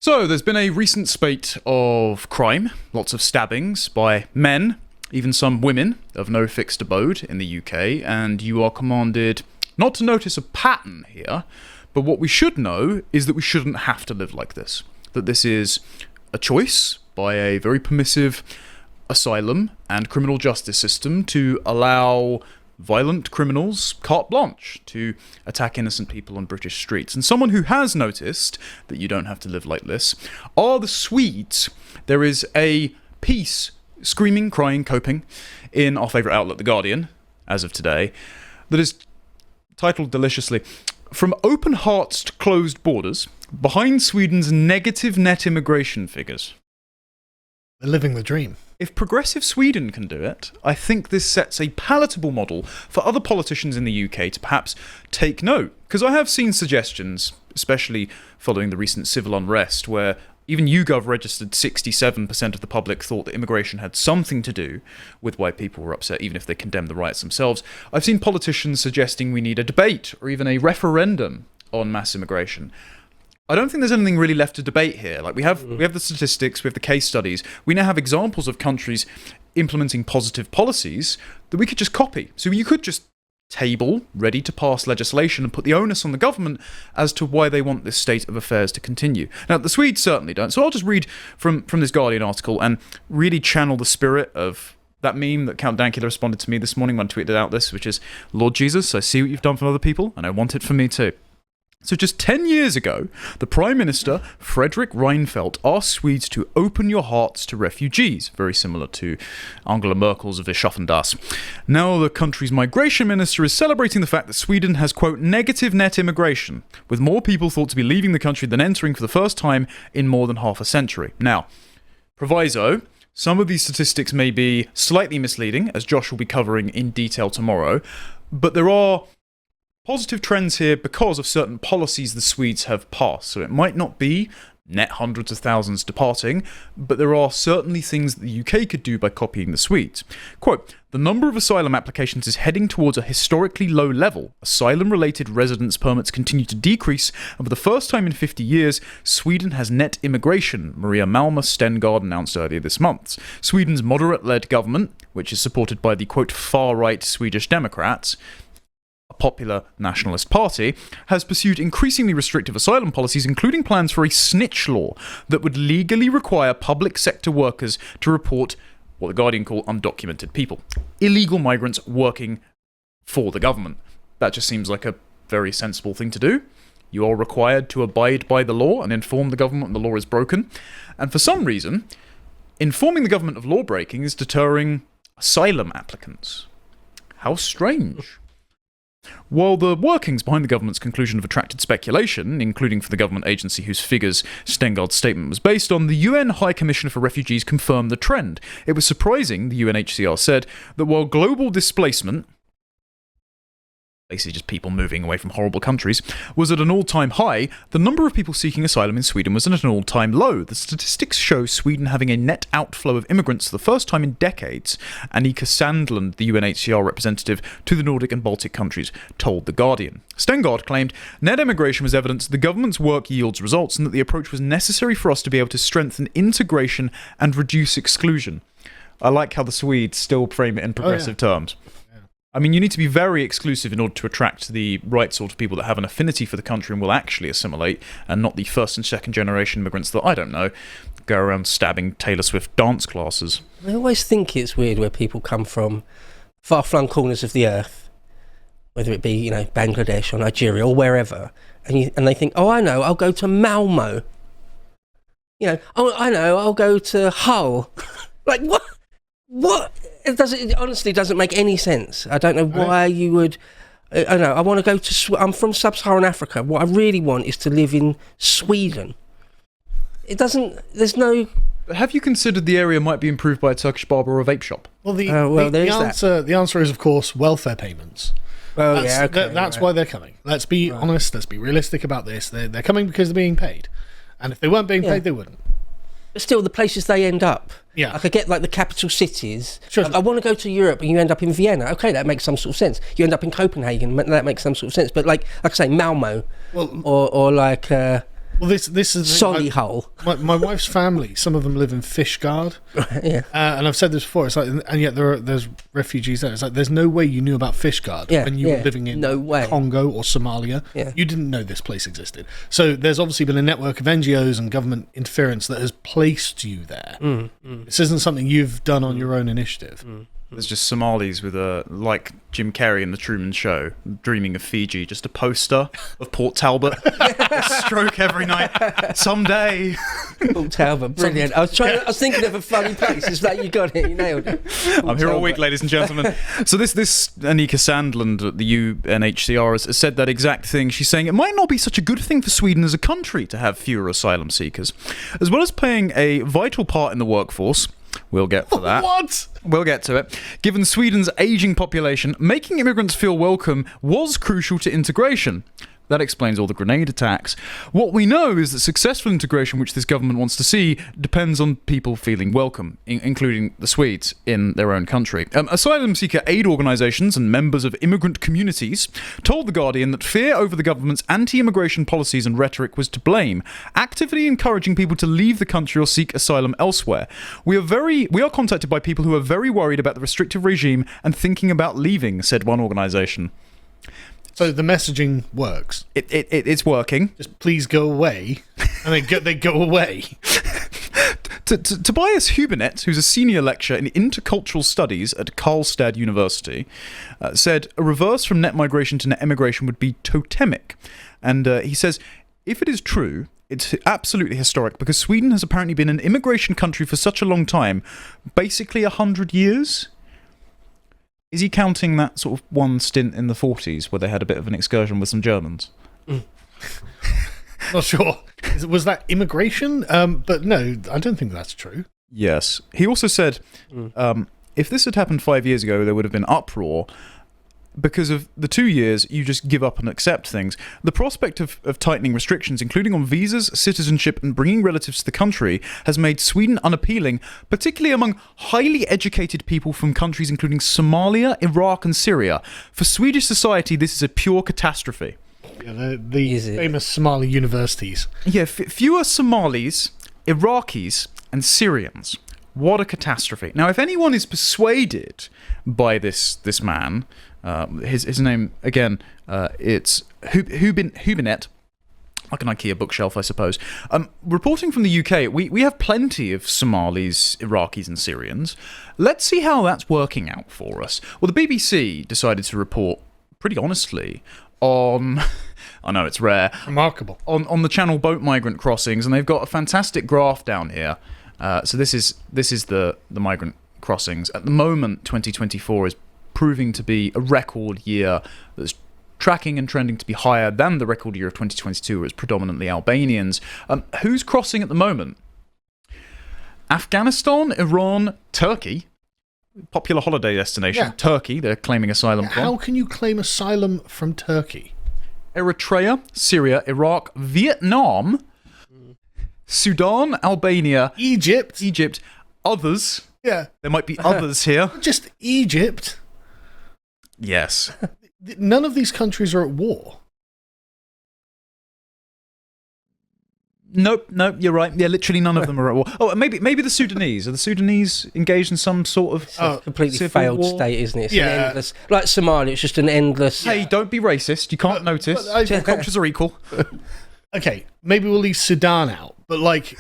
So, there's been a recent spate of crime, lots of stabbings by men, even some women of no fixed abode in the UK, and you are commanded not to notice a pattern here, but what we should know is that we shouldn't have to live like this. That this is a choice by a very permissive asylum and criminal justice system to allow violent criminals carte blanche to attack innocent people on British streets. And someone who has noticed that you don't have to live like this are the Swedes. There is a piece, screaming, crying, coping, in our favourite outlet, The Guardian, as of today, that is titled deliciously, "From Open Hearts to Closed Borders, Behind Sweden's Negative Net Immigration Figures." They're living the dream. If progressive Sweden can do it, I think this sets a palatable model for other politicians in the UK to perhaps take note. Because I have seen suggestions, especially following the recent civil unrest, where even YouGov registered 67% of the public thought that immigration had something to do with why people were upset, even if they condemned the riots themselves. I've seen politicians suggesting we need a debate or even a referendum on mass immigration. I don't think there's anything really left to debate here. Like we have the statistics, we have the case studies. We now have examples of countries implementing positive policies that we could just copy. So you could just table ready to pass legislation and put the onus on the government as to why they want this state of affairs to continue. Now, the Swedes certainly don't. So I'll just read from this Guardian article and really channel the spirit of that meme that Count Dankula responded to me this morning when I tweeted out this, which is, "Lord Jesus, I see what you've done for other people, and I want it for me too." So just 10 years ago, the Prime Minister, Fredrik Reinfeldt, asked Swedes to open your hearts to refugees, very similar to Angela Merkel's Wir schaffen das. Now the country's migration minister is celebrating the fact that Sweden has, quote, negative net immigration, with more people thought to be leaving the country than entering for the first time in more than half a century. Now, proviso, some of these statistics may be slightly misleading, as Josh will be covering in detail tomorrow, but there are positive trends here because of certain policies the Swedes have passed. So it might not be net hundreds of thousands departing, but there are certainly things that the UK could do by copying the Swedes. Quote, "The number of asylum applications is heading towards a historically low level. Asylum-related residence permits continue to decrease, and for the first time in 50 years, Sweden has net immigration," Maria Malmer Stengard announced earlier this month. Sweden's moderate-led government, which is supported by the, quote, far-right Swedish Democrats, a popular nationalist party, has pursued increasingly restrictive asylum policies, including plans for a snitch law that would legally require public sector workers to report what the Guardian call undocumented people, illegal migrants working for the government. That just seems like a very sensible thing to do. You are required to abide by the law and inform the government when the law is broken. And for some reason, informing the government of law breaking is deterring asylum applicants. How strange. While the workings behind the government's conclusion have attracted speculation, including for the government agency whose figures Stengard's statement was based on, the UN High Commissioner for Refugees confirmed the trend. It was surprising, the UNHCR said, that while global displacement, basically just people moving away from horrible countries, was at an all-time high, the number of people seeking asylum in Sweden was at an all-time low. The statistics show Sweden having a net outflow of immigrants for the first time in decades, Annika Sandland, the UNHCR representative to the Nordic and Baltic countries, told The Guardian. Stengard claimed net immigration was evidence that the government's work yields results and that the approach was necessary for us to be able to strengthen integration and reduce exclusion. I like how the Swedes still frame it in progressive terms. I mean, you need to be very exclusive in order to attract the right sort of people that have an affinity for the country and will actually assimilate, and not the first and second generation immigrants that, I don't know, go around stabbing Taylor Swift dance classes. I always think it's weird where people come from far-flung corners of the earth, whether it be, you know, Bangladesh or Nigeria or wherever, and they think, oh, I know, I'll go to Malmo. You know, oh, I know, I'll go to Hull. Like, what? What? It honestly doesn't make any sense. I don't know why you would. I don't know. I want to go to. I'm from sub-Saharan Africa. What I really want is to live in Sweden. It doesn't. There's no. Have you considered the area might be improved by a Turkish barber or a vape shop? Well, the answer is, of course, welfare payments. Well, that's why they're coming. Let's be honest. Let's be realistic about this. They're coming because they're being paid, and if they weren't being paid, they wouldn't. But still, the places they end up. Yeah. Like I get like the capital cities. Sure. I want to go to Europe and you end up in Vienna. Okay, that makes some sort of sense. You end up in Copenhagen. That makes some sort of sense. But like I say, Malmo, or like Well, this is Solihull. My wife's family. Some of them live in Fishguard, Yeah. and I've said this before. It's like, and yet there's refugees there. It's like there's no way you knew about Fishguard when you were living in Congo or Somalia. Yeah. You didn't know this place existed. So there's obviously been a network of NGOs and government interference that has placed you there. This isn't something you've done on your own initiative. There's just Somalis with like Jim Carrey in The Truman Show, dreaming of Fiji, just a poster of Port Talbot, a stroke every night. Someday. Port Talbot, brilliant. I was thinking of a funny place. It's like you got it, you nailed it. I'm here all week, ladies and gentlemen. So this Anika Sandland at the UNHCR has said that exact thing. She's saying it might not be such a good thing for Sweden as a country to have fewer asylum seekers, as well as playing a vital part in the workforce. We'll get to that. What? We'll get to it. Given Sweden's ageing population, making immigrants feel welcome was crucial to integration. That explains all the grenade attacks. What we know is that successful integration, which this government wants to see, depends on people feeling welcome, including the Swedes in their own country. Asylum seeker aid organisations and members of immigrant communities told The Guardian that fear over the government's anti-immigration policies and rhetoric was to blame, actively encouraging people to leave the country or seek asylum elsewhere. We are contacted by people who are very worried about the restrictive regime and thinking about leaving, said one organisation. So the messaging works. It's working. Just please go away, and they go away. Tobias Hubernet, who's a senior lecturer in intercultural studies at Karlstad University, said a reverse from net migration to net emigration would be totemic. And he says, if it is true, it's absolutely historic, because Sweden has apparently been an immigration country for such a long time, basically 100 years. Is he counting that sort of one stint in the 40s where they had a bit of an excursion with some Germans? Not sure. Was that immigration? But no, I don't think that's true. Yes. He also said, if this had happened 5 years ago, there would have been uproar. Because of the 2 years, you just give up and accept things. The prospect of tightening restrictions, including on visas, citizenship, and bringing relatives to the country, has made Sweden unappealing, particularly among highly educated people from countries including Somalia, Iraq, and Syria. For Swedish society, this is a pure catastrophe. Yeah, the famous Somali universities. Yeah, fewer Somalis, Iraqis, and Syrians. What a catastrophe. Now, if anyone is persuaded by this man... his name, again, it's Hubernet, like an IKEA bookshelf, I suppose. Reporting from the UK, we have plenty of Somalis, Iraqis and Syrians. Let's see how that's working out for us. Well, the BBC decided to report, pretty honestly, on... I know, it's rare. Remarkable. On the Channel boat migrant crossings, and they've got a fantastic graph down here. So this is the migrant crossings. At the moment, 2024 is proving to be a record year that's tracking and trending to be higher than the record year of 2022, where it's predominantly Albanians. Who's crossing at the moment? Afghanistan, Iran, Turkey. Popular holiday destination. Yeah. Turkey, they're claiming asylum from. How can you claim asylum from Turkey? Eritrea, Syria, Iraq, Vietnam, Sudan, Albania, Egypt, others. Yeah. There might be others here. Just Egypt. Yes. None of these countries are at war. Nope, you're right. Yeah, literally none of them are at war. Oh, maybe the Sudanese. Are the Sudanese engaged in some sort of completely failed war? State, isn't it? It's an endless, like Somalia, it's just an endless... Hey, don't be racist. You can't notice. All cultures are equal. Okay, maybe we'll leave Sudan out. But, like,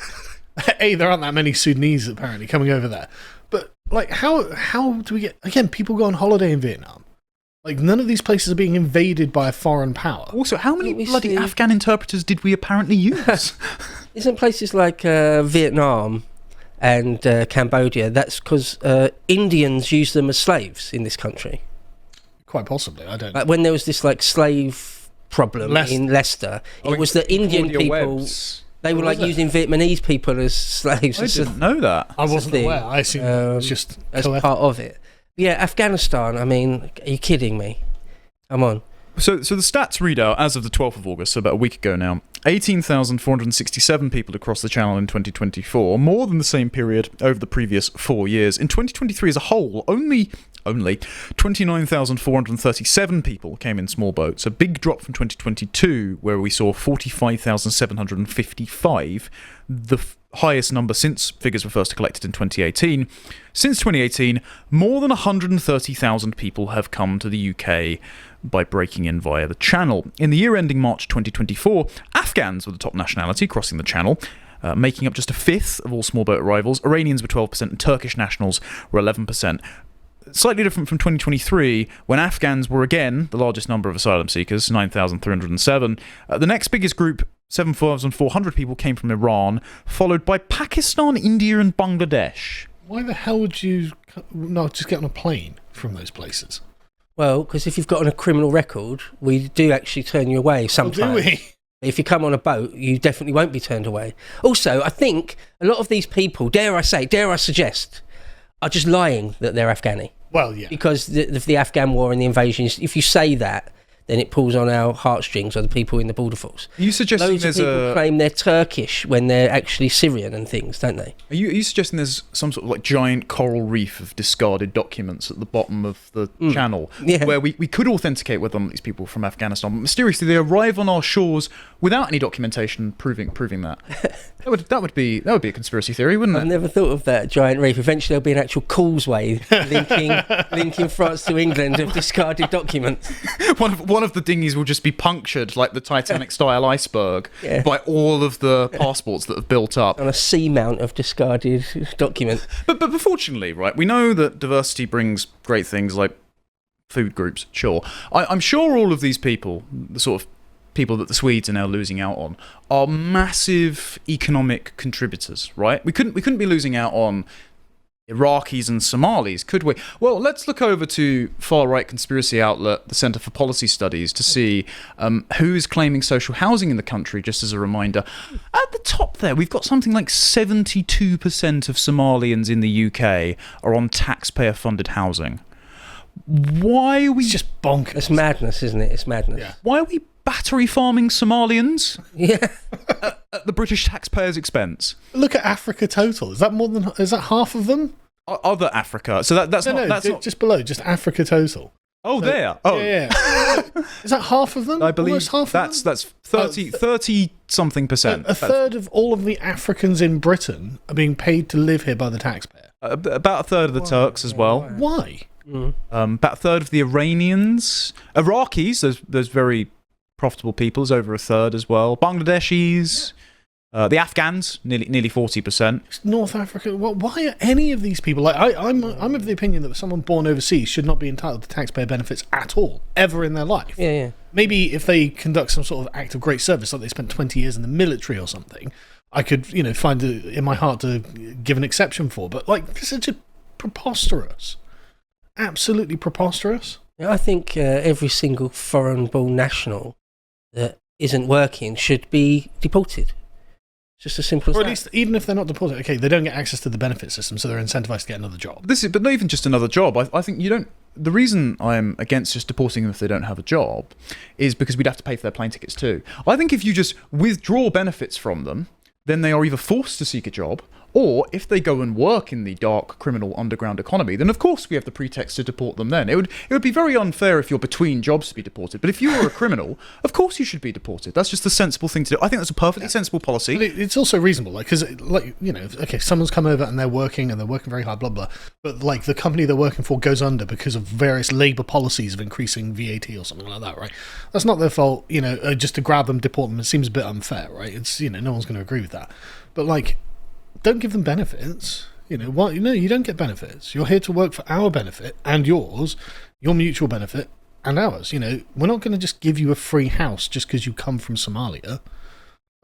A, there aren't that many Sudanese, apparently, coming over there. But, like, how do we get... Again, people go on holiday in Vietnam. Like, none of these places are being invaded by a foreign power. Also, how many bloody Afghan interpreters did we apparently use? Isn't places like Vietnam and Cambodia, that's because Indians use them as slaves in this country? Quite possibly, I don't know. Like when there was this like slave problem in Leicester, it was the Indian people... They were like using Vietnamese people as slaves. I didn't know that. I wasn't aware. I assumed it was just as part of it. Yeah, Afghanistan, I mean, are you kidding me? Come on. So the stats read out, as of the 12th of August, so about a week ago now, 18,467 people across the channel in 2024, more than the same period over the previous 4 years. In 2023 as a whole, only only 29,437 people came in small boats, a big drop from 2022 where we saw 45,755, the highest number since figures were first collected in 2018. Since 2018, more than 130,000 people have come to the UK by breaking in via the Channel. In the year ending March 2024, Afghans were the top nationality crossing the Channel, making up just a fifth of all small boat arrivals. Iranians were 12% and Turkish nationals were 11%. Slightly different from 2023, when Afghans were again the largest number of asylum seekers, 9,307. The next biggest group, 7,400 people, came from Iran, followed by Pakistan, India and Bangladesh. Why the hell would you not just get on a plane from those places? Well, because if you've got a criminal record, we do actually turn you away sometimes. Oh, do we? If you come on a boat, you definitely won't be turned away. Also, I think a lot of these people, dare I suggest, are just lying that they're Afghani. Well, yeah. Because of the Afghan war and the invasions, if you say that, then it pulls on our heartstrings, or the people in the border force. Are you suggesting Loads of people claim they're Turkish when they're actually Syrian and things, don't they? Are you suggesting there's some sort of like giant coral reef of discarded documents at the bottom of the channel, where we could authenticate whether these people are from Afghanistan, but mysteriously they arrive on our shores without any documentation proving that? That would be a conspiracy theory, wouldn't it? I've never thought of that giant reef. Eventually there'll be an actual causeway linking France to England of discarded documents. One of the dinghies will just be punctured like the Titanic-style iceberg by all of the passports that have built up. On a seamount of discarded documents. But fortunately, right, we know that diversity brings great things like food groups, sure. I'm sure all of these people, the sort of people that the Swedes are now losing out on, are massive economic contributors, right? We couldn't be losing out on Iraqis and Somalis, could we? Well, let's look over to far-right conspiracy outlet, the Centre for Policy Studies, to see who's claiming social housing in the country, just as a reminder. At the top there, we've got something like 72% of Somalians in the UK are on taxpayer-funded housing. Why are we... It's just bonkers. It's madness, isn't it? It's madness. Yeah. Why are we battery farming Somalians Yeah. at the British taxpayers' expense? Look at Africa total. Is that half of them? Other Africa. So that's not just below, just Africa total. Oh, So, there. Oh, yeah. Is that half of them? I believe Almost half that's of them? 30 something percent. A third of all of the Africans in Britain are being paid to live here by the taxpayer. About a third of the Turks as well. Why? About a third of the Iranians. Iraqis, there's very profitable people, there's over a third as well. Bangladeshis, the Afghans, nearly 40%. North Africa. Why are any of these people like? I'm of the opinion that someone born overseas should not be entitled to taxpayer benefits at all, ever in their life. Yeah. Maybe if they conduct some sort of act of great service, like they spent 20 years in the military or something, I could, find it in my heart to give an exception for. But like, this is just preposterous. Absolutely preposterous. I think every single foreign-born national that isn't working should be deported. It's just as simple as that. Or at least, even if they're not deported, okay, they don't get access to the benefit system, so they're incentivized to get another job. But not even just another job. I think you don't... The reason I'm against just deporting them if they don't have a job is because we'd have to pay for their plane tickets too. I think if you just withdraw benefits from them, then they are either forced to seek a job, or if they go and work in the dark criminal underground economy, then of course we have the pretext to deport them then. It would be very unfair if you're between jobs to be deported, but if you are a criminal, of course you should be deported. That's just the sensible thing to do. I think that's a perfectly sensible policy. But it's also reasonable, because, okay, someone's come over and they're working very hard, blah, blah, but, like, the company they're working for goes under because of various labour policies of increasing VAT or something like that, right? That's not their fault, just to grab them, deport them. It seems a bit unfair, right? It's, no one's going to agree with that. But, like, don't give them benefits. You don't get benefits. You're here to work for our benefit and yours, your mutual benefit and ours. We're not going to just give you a free house just because you come from Somalia.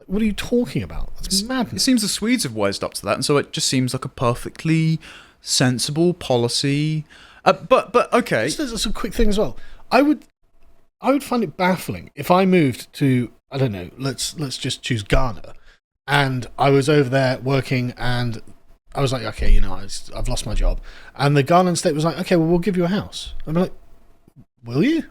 What are you talking about? That's madness. It seems the Swedes have wised up to that, and so it just seems like a perfectly sensible policy. But okay. Just a quick thing as well. I would find it baffling if I moved to, I don't know, let's just choose Ghana. And I was over there working, and I was like, okay, I've lost my job. And the Ghanaian state was like, okay, well, we'll give you a house. I'm like, will you?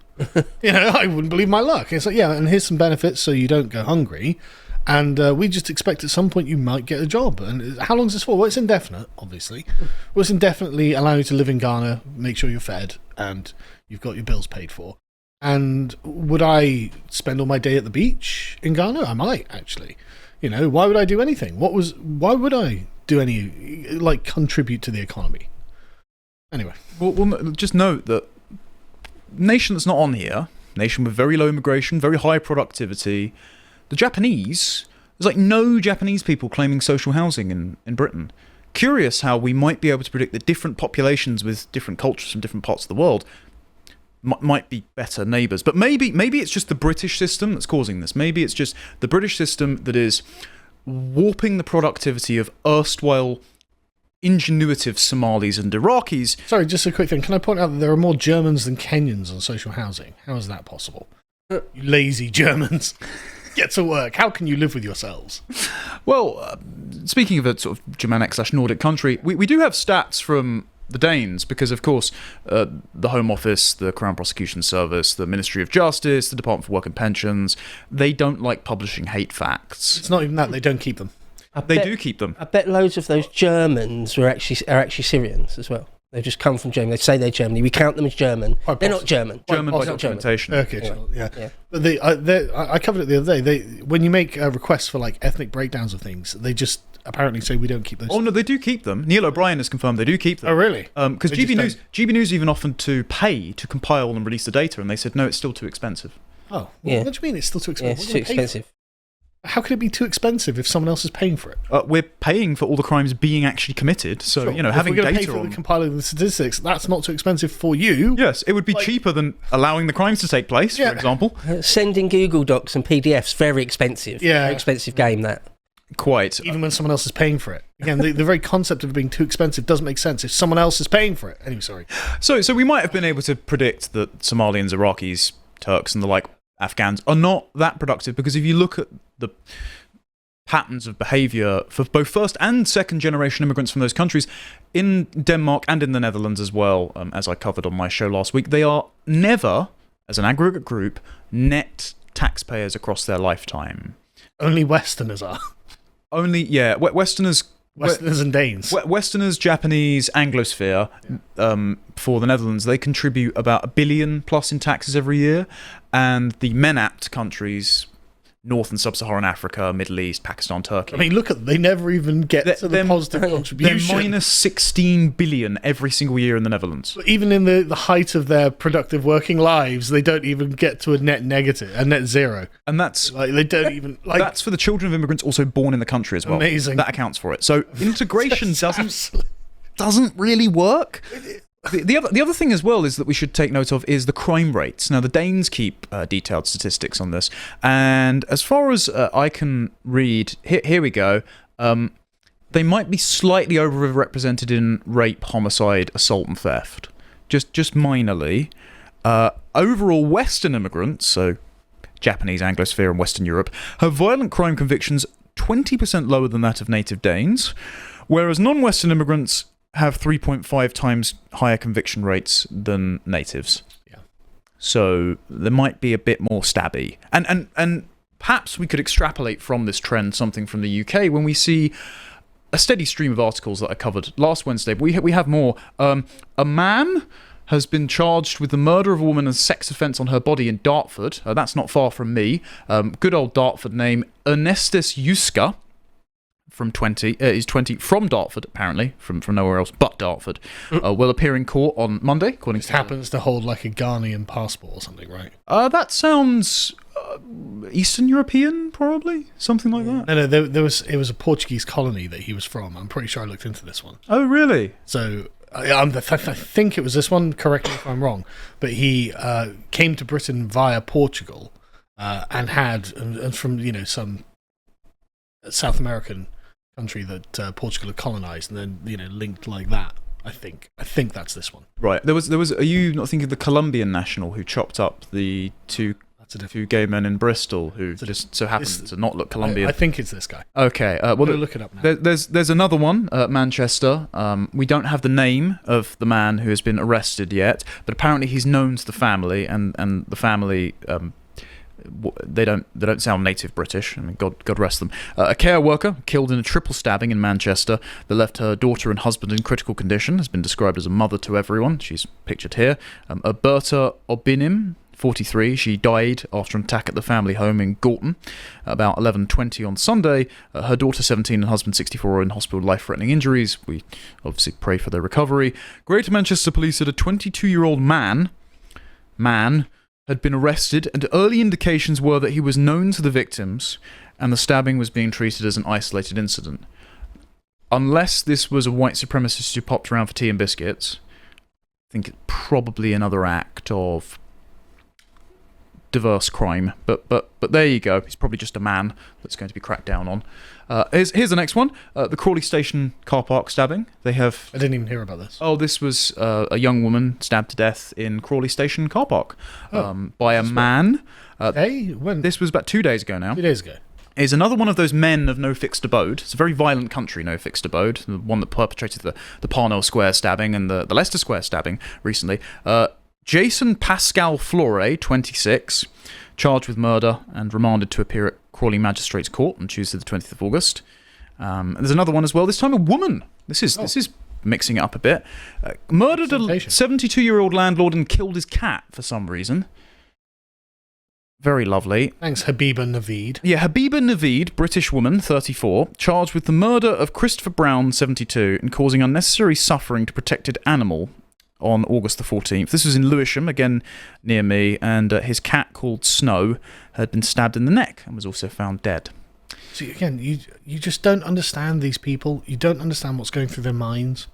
I wouldn't believe my luck. It's like, yeah, and here's some benefits so you don't go hungry. And we just expect at some point you might get a job. And how long is this for? Well, it's indefinite, obviously. Well, it's indefinitely allowing you to live in Ghana, make sure you're fed, and you've got your bills paid for. And would I spend all my day at the beach in Ghana? I might, actually. Why would I do anything? Why would I do any, contribute to the economy? Anyway. Well, just note that nation that's not on here, nation with very low immigration, very high productivity, the Japanese, there's no Japanese people claiming social housing in Britain. Curious how we might be able to predict that different populations with different cultures from different parts of the world might be better neighbours. But maybe it's just the British system that's causing this. Maybe it's just the British system that is warping the productivity of erstwhile ingenuitive Somalis and Iraqis. Sorry, just a quick thing. Can I point out that there are more Germans than Kenyans on social housing? How is that possible? You lazy Germans. Get to work. How can you live with yourselves? Well, speaking of a sort of Germanic/Nordic country, we do have stats from the Danes because, of course, the Home Office, the Crown Prosecution Service, the Ministry of Justice, the Department for Work and Pensions, they don't like publishing hate facts. It's not even that. They don't keep them. They do keep them. I bet loads of those Germans are actually Syrians as well. They've just come from Germany. They say they're Germany. We count them as German. They're not German. German by Not German. documentation. Okay, sure, yeah. But I covered it the other day. When you make requests for ethnic breakdowns of things, they just apparently say we don't keep those. Oh no, they do keep them. Neil O'Brien has confirmed they do keep them. Oh really? Because GB News even offered to pay to compile and release the data, and they said no, it's still too expensive. Oh, yeah. What do you mean it's still too expensive? Yeah, it's too expensive. How could it be too expensive if someone else is paying for it? We're paying for all the crimes being actually committed, so Sure. having if we're data pay for on the compiling the statistics, that's not too expensive for you. Yes, it would be cheaper than allowing the crimes to take place, for example. Sending Google Docs and PDFs, very expensive. Yeah. Very expensive game, that. Quite. Even when someone else is paying for it. Again, the very concept of it being too expensive doesn't make sense if someone else is paying for it. Anyway, sorry. So we might have been able to predict that Somalians, Iraqis, Turks, and the Afghans are not that productive, because if you look at the patterns of behaviour for both first and second generation immigrants from those countries, in Denmark and in the Netherlands as well, as I covered on my show last week, they are never, as an aggregate group, net taxpayers across their lifetime. Only Westerners are. Only, yeah, Westerners and Danes. Westerners, Japanese, Anglosphere, for the Netherlands, they contribute about $1 billion plus in taxes every year, and the MENAT countries, North and Sub-Saharan Africa, Middle East, Pakistan, Turkey. I mean, look at they never even get to the positive contribution. They're minus 16 billion every single year in the Netherlands. But even in the height of their productive working lives, they don't even get to a net zero. And that's they don't even that's for the children of immigrants also born in the country as well. Amazing. That accounts for it. So integration doesn't really work. The other thing as well is that we should take note of is the crime rates. Now, the Danes keep detailed statistics on this, and as far as I can read, here we go, they might be slightly overrepresented in rape, homicide, assault and theft, just minorly. Overall, Western immigrants, so Japanese, Anglosphere and Western Europe, have violent crime convictions 20% lower than that of native Danes, whereas non-Western immigrants have 3.5 times higher conviction rates than natives. Yeah. So there might be a bit more stabby. And perhaps we could extrapolate from this trend something from the UK when we see a steady stream of articles that I covered last Wednesday. But we have more. A man has been charged with the murder of a woman and sex offence on her body in Dartford. That's not far from me. Good old Dartford name, Ernestus Yuska. He's 20, from Dartford, apparently, from nowhere else but Dartford, will appear in court on Monday, according to... happens to hold a Ghanaian passport or something, right? That sounds Eastern European, probably? Something like that? No, it was a Portuguese colony that he was from. I'm pretty sure I looked into this one. Oh, really? So, I think it was this one, correct me if I'm wrong, but he came to Britain via Portugal and from, some South American country that Portugal had colonized, and then linked like that. I think that's this one. Right. There was. Are you not thinking of the Colombian national who chopped up the two gay men in Bristol who just so happened to not look Colombian? I think it's this guy. Okay. Well, look it up now. There's another one at Manchester. We don't have the name of the man who has been arrested yet, but apparently he's known to the family, and the family They don't sound native British. I mean, God rest them. A care worker killed in a triple stabbing in Manchester that left her daughter and husband in critical condition has been described as a mother to everyone. She's pictured here. Berta Obinim, 43, she died after an attack at the family home in Gorton about 11:20 on Sunday. Her daughter 17 and husband 64 are in hospital with life-threatening injuries. We obviously pray for their recovery. Greater Manchester Police said a 22-year-old man had been arrested, and early indications were that he was known to the victims and the stabbing was being treated as an isolated incident. Unless this was a white supremacist who popped around for tea and biscuits, I think it's probably another act of diverse crime, but there you go. He's probably just a man that's going to be cracked down on. Here's the next one. The Crawley Station car park stabbing. I didn't even hear about this. Oh, this was a young woman stabbed to death in Crawley Station car park by a man. When? This was about 2 days ago now. 2 days ago. Is another one of those men of no fixed abode. It's a very violent country, no fixed abode. The one that perpetrated the Parnell Square stabbing and the Leicester Square stabbing recently. Jason Pascal Flore, 26, charged with murder and remanded to appear at Crawley Magistrates Court on Tuesday the 20th of August. There's another one as well, this time a woman. This is mixing it up a bit. Murdered a 72-year-old landlord and killed his cat for some reason. Very lovely. Thanks, Habiba Naveed. Yeah, Habiba Naveed, British woman, 34, charged with the murder of Christopher Brown, 72, and causing unnecessary suffering to protected animal on August the 14th. This was in Lewisham, again near me, and his cat called Snow had been stabbed in the neck and was also found dead. See, again, you just don't understand these people. You don't understand what's going through their minds.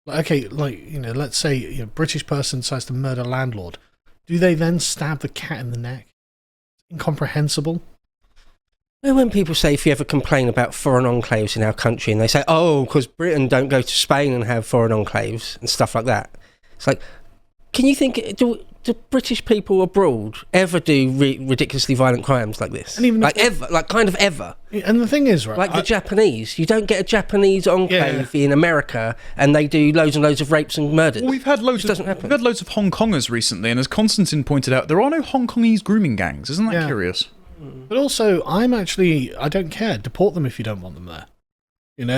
Let's say a British person decides to murder a landlord. Do they then stab the cat in the neck? Incomprehensible. When people say, if you ever complain about foreign enclaves in our country, and they say, oh, because Britain don't go to Spain and have foreign enclaves and stuff like that. It's like, can you think, do British people abroad ever do ridiculously violent crimes like this? And even ever. And the thing is, right, like the Japanese, you don't get a Japanese enclave in America, and they do loads and loads of rapes and murders. Well, we've had loads of Hong Kongers recently, and as Constantine pointed out, there are no Hong Kongese grooming gangs. Isn't that curious? But also, I don't care. Deport them if you don't want them there. Don't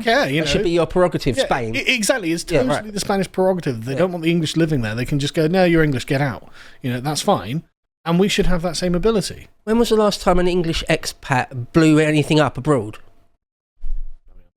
care. It should be your prerogative, Spain. Exactly, it's totally the Spanish prerogative. They don't want the English living there. They can just go, no, you're English, get out. That's fine. And we should have that same ability. When was the last time an English expat blew anything up abroad?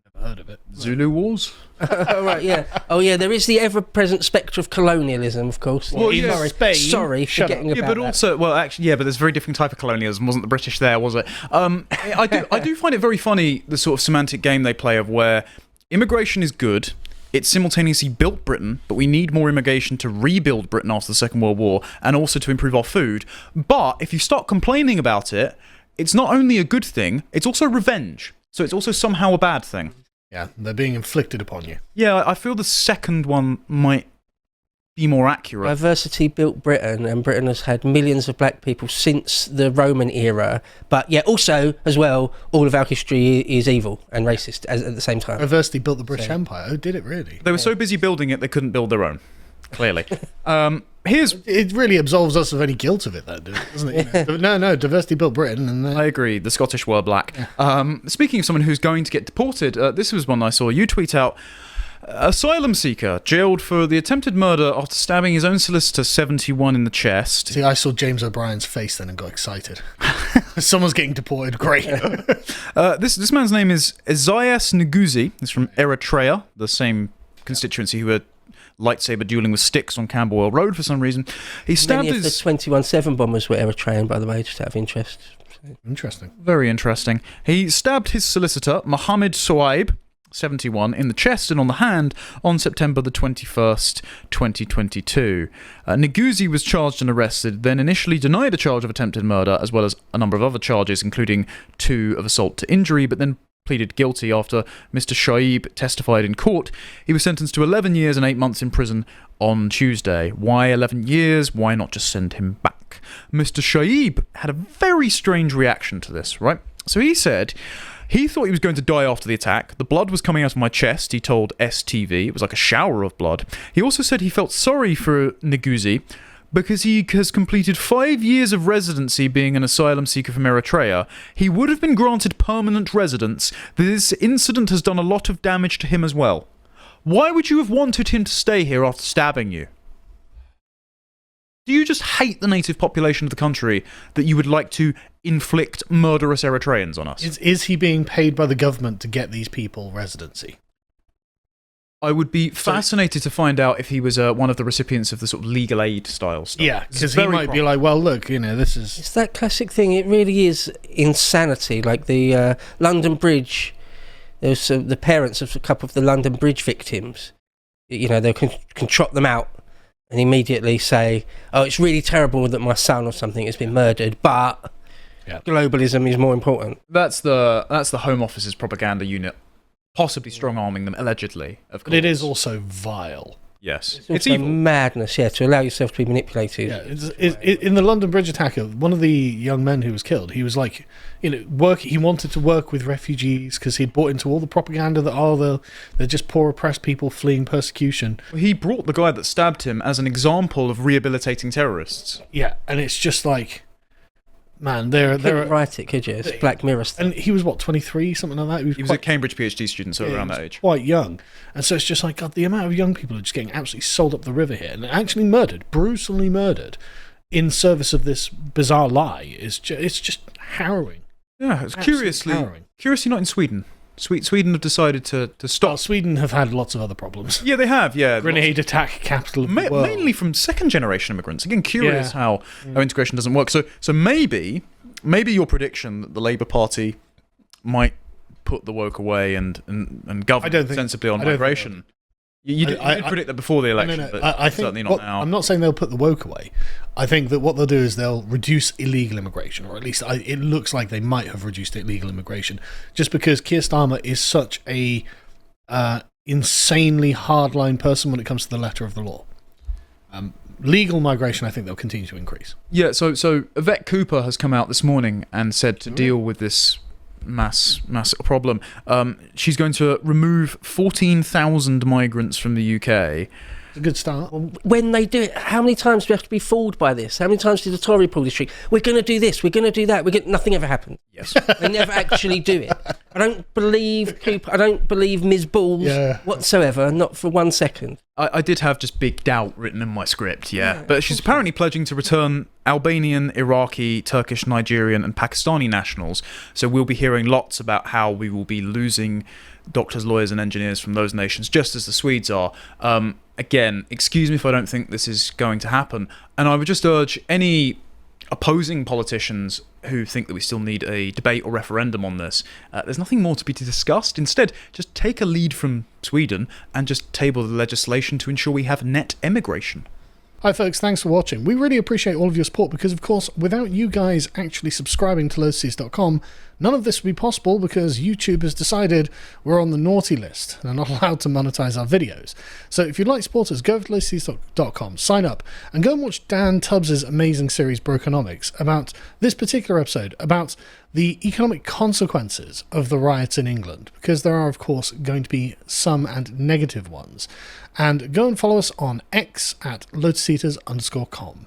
I've never heard of it. Zulu Wars? Right, yeah. Oh, yeah, there is the ever-present spectre of colonialism, of course. Well, yeah, Spain. Sorry for getting about but that. also, but there's a very different type of colonialism. Wasn't the British there, was it? I do find it very funny, the sort of semantic game they play of where immigration is good, it simultaneously built Britain, but we need more immigration to rebuild Britain after the Second World War and also to improve our food. But if you start complaining about it, it's not only a good thing, it's also revenge. So it's also somehow a bad thing. Yeah, they're being inflicted upon you. Yeah, I feel the second one might be more accurate. Diversity built Britain, and Britain has had millions of black people since the Roman era. But yeah, also, as well, all of our history is evil and racist at the same time. Diversity built the British Empire. Oh, did it really? They were so busy building it, they couldn't build their own. Clearly. It really absolves us of any guilt of it, though, doesn't it? No, diversity built Britain. And I agree. The Scottish were black. Yeah. Speaking of someone who's going to get deported, this was one I saw you tweet out. Asylum Seeker, jailed for the attempted murder after stabbing his own solicitor 71 in the chest. See, I saw James O'Brien's face then and got excited. Someone's getting deported. Great. This man's name is Isaias Nguzi. He's from Eritrea, the same constituency who were lightsaber dueling with sticks on Camberwell Road for some reason. He stabbed Many of the 21-7 bombers were Eritrean, by the way, just out of interest. Interesting. Very interesting. He stabbed his solicitor, Mohammed Soaib, 71, in the chest and on the hand on September the 21st, 2022. Nguzi was charged and arrested, then initially denied a charge of attempted murder, as well as a number of other charges, including 2 of assault to injury, but then pleaded guilty after Mr. Shaib testified in court. He was sentenced to 11 years and 8 months in prison on Tuesday. Why 11 years? Why not just send him back? Mr. Shaib had a very strange reaction to this, right? So he said he thought he was going to die after the attack. The blood was coming out of my chest, he told STV. It was like a shower of blood. He also said he felt sorry for Nguzi, because he has completed 5 years of residency being an asylum seeker from Eritrea, he would have been granted permanent residence. This incident has done a lot of damage to him as well. Why would you have wanted him to stay here after stabbing you? Do you just hate the native population of the country that you would like to inflict murderous Eritreans on us? Is he being paid by the government to get these people residency? I would be fascinated to find out if he was one of the recipients of the sort of legal aid style stuff. Yeah, because he might be like, well, look, this is... It's that classic thing. It really is insanity. Like the London Bridge, there was the parents of a couple of the London Bridge victims. They can trot them out and immediately say, oh, it's really terrible that my son or something has been murdered, but globalism is more important. That's the Home Office's propaganda unit, possibly strong-arming them, allegedly, of course. But it is also vile. Yes. It's evil. Madness, to allow yourself to be manipulated. Yeah, in the London Bridge attack, one of the young men who was killed, he was like, he wanted to work with refugees because he'd bought into all the propaganda that, they're just poor oppressed people fleeing persecution. He brought the guy that stabbed him as an example of rehabilitating terrorists. Yeah, and it's just like, man, they're write it, could you? It's Black Mirror stuff. And he was, 23, something like that? He was a Cambridge PhD student, so around that age. Quite young. And so it's just like, God, the amount of young people are just getting absolutely sold up the river here and actually murdered, brutally murdered, in service of this bizarre lie. It's just harrowing. Yeah, it's curiously not in Sweden. Sweden have decided to stop. Well, Sweden have had lots of other problems. Yeah, they have, yeah. Grenade attack, capital of the world. Mainly from second-generation immigrants. Again, curious how integration doesn't work. So maybe your prediction that the Labour Party might put the woke away and govern sensibly on migration. You did predict that before the election, but I think certainly not now. I'm not saying they'll put the woke away. I think that what they'll do is they'll reduce illegal immigration, or at least it looks like they might have reduced illegal immigration, just because Keir Starmer is such a insanely hardline person when it comes to the letter of the law. Legal migration, I think they'll continue to increase. Yeah, so Yvette Cooper has come out this morning and said to deal with this mass problem, she's going to remove 14,000 migrants from the UK. It's a good start. When they do it, how many times do we have to be fooled by this? How many times did the Tory pull this trick? We're going to do this, we're going to do that. Nothing ever happened. Yes. They never actually do it. I don't believe Cooper, I don't believe Ms. Balls whatsoever, not for 1 second. I did have just big doubt written in my script, but she's apparently pledging to return Albanian, Iraqi, Turkish, Nigerian and Pakistani nationals, so we'll be hearing lots about how we will be losing doctors, lawyers and engineers from those nations, just as the Swedes are. Again, excuse me if I don't think this is going to happen, and I would just urge any opposing politicians who think that we still need a debate or referendum on this, there's nothing more to be discussed. Instead, just take a lead from Sweden and just table the legislation to ensure we have net emigration. Hi folks, thanks for watching. We really appreciate all of your support because, of course, without you guys actually subscribing to lotus.com, none of this would be possible because YouTube has decided we're on the naughty list and are not allowed to monetize our videos. So if you'd like to support us, go over to lotus.com, sign up, and go and watch Dan Tubbs' amazing series Brokenomics about this particular episode, about the economic consequences of the riots in England, because there are, of course, going to be some negative ones. And go and follow us on X at lotuseaters_com.